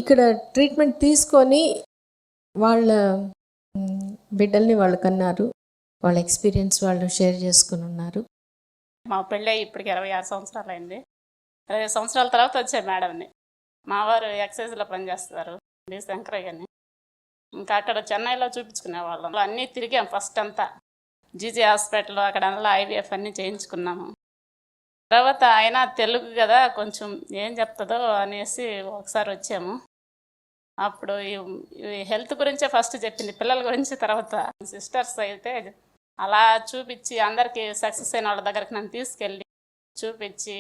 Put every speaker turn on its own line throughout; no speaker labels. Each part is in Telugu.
ఇక్కడ ట్రీట్మెంట్ తీసుకొని వాళ్ళ బిడ్డల్ని వాళ్ళు కన్నారు. వాళ్ళ ఎక్స్పీరియన్స్ వాళ్ళు షేర్ చేసుకుని ఉన్నారు.
మా పెళ్ళి ఇప్పటికి 26 సంవత్సరాలు అయింది. 20 సంవత్సరాల తర్వాత వచ్చాయి మేడంని. మా వారు ఎక్సైజ్లో పనిచేస్తారు, డి శంకరయ్య అని. ఇంకా అక్కడ చెన్నైలో చూపించుకునే వాళ్ళం. అన్నీ తిరిగాం. ఫస్ట్ అంతా జీజీ హాస్పిటల్, అక్కడ అందులో ఐవీఎఫ్ అన్నీ చేయించుకున్నాము. తర్వాత ఆయన తెలుగు కదా, కొంచెం ఏం చెప్తుందో అనేసి ఒకసారి వచ్చాము. అప్పుడు ఈ హెల్త్ గురించే ఫస్ట్ చెప్పింది, పిల్లల గురించి తర్వాత. సిస్టర్స్ అయితే అలా చూపించి అందరికీ సక్సెస్ అయిన వాళ్ళ దగ్గరికి నన్ను తీసుకెళ్ళి చూపించి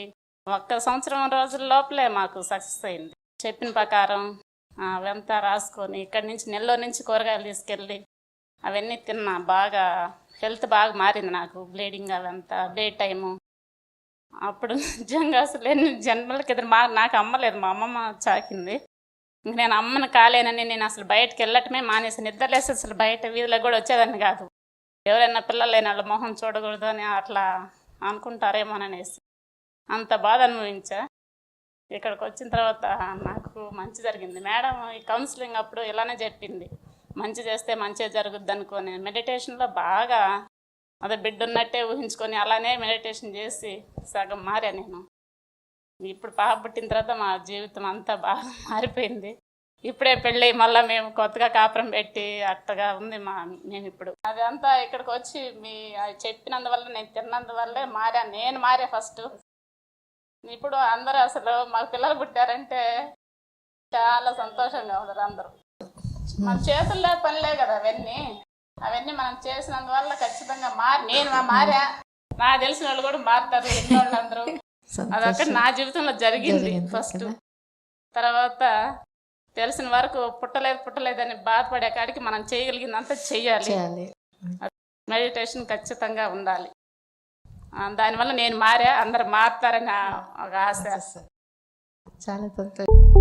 1 సంవత్సరం రోజుల లోపలే మాకు సక్సెస్ అయింది. చెప్పిన ప్రకారం అవంతా రాసుకొని ఇక్కడి నుంచి నెల్లూరు నుంచి కూరగాయలు తీసుకెళ్ళి అవన్నీ తిన్నా. బాగా హెల్త్ బాగా మారింది నాకు. బ్లీడింగ్ అవంతా డే టైము. అప్పుడు నిజంగా అసలు ఎన్ని జన్మలకి ఎదురు నాకు అమ్మలేదు, మా అమ్మమ్మ చాకింది. ఇంక నేను అమ్మను కాలేనని నేను అసలు బయటకు వెళ్ళటమే మానేసి, నిద్రలేసి అసలు బయట వీధిలోకి కూడా వచ్చేదాన్ని కాదు. ఎవరైనా పిల్లలు లేని వాళ్ళ మొహం చూడకూడదు అని అట్లా అనుకుంటారేమోననేసి అంత బాధ అనుభవించా. ఇక్కడికి వచ్చిన తర్వాత నాకు మంచి జరిగింది. మేడం ఈ కౌన్సిలింగ్ అప్పుడు ఇలానే చెప్పింది, మంచి చేస్తే మంచిగా జరుగుద్ది అనుకోని. మెడిటేషన్లో బాగా అదే బిడ్డ ఉన్నట్టే ఊహించుకొని అలానే మెడిటేషన్ చేసి సగం మారా నేను. ఇప్పుడు పాప పుట్టిన తర్వాత మా జీవితం అంతా బాగా మారిపోయింది. ఇప్పుడే పెళ్ళి మళ్ళీ మేము కొత్తగా కాపురం పెట్టి అట్టగా ఉంది మేము ఇప్పుడు. అదంతా ఇక్కడికి వచ్చి చెప్పినందువల్ల, నేను తిన్నందువల్లే మారాను. నేను మారా ఫస్ట్. ఇప్పుడు అందరూ అసలు మాకు పిల్లలు పుట్టారంటే చాలా సంతోషంగా ఉన్నారు అందరూ. మన చేతుల్లో పనిలే కదా అవన్నీ మనం చేసినందువల్ల ఖచ్చితంగా నేను మారా. నాకు తెలిసిన వాళ్ళు కూడా మారుతారు, ఎన్ని వాళ్ళు అందరూ. అదొక నా జీవితంలో జరిగింది ఫస్ట్. తర్వాత తెలిసిన వరకు పుట్టలేదని బాధపడే కాడికి మనం చేయగలిగిందంతా చెయ్యాలి. మెడిటేషన్ ఖచ్చితంగా ఉండాలి. దానివల్ల నేను మారా, అందరు మారుతారని ఒక ఆశ.
చాలా సంతోషం.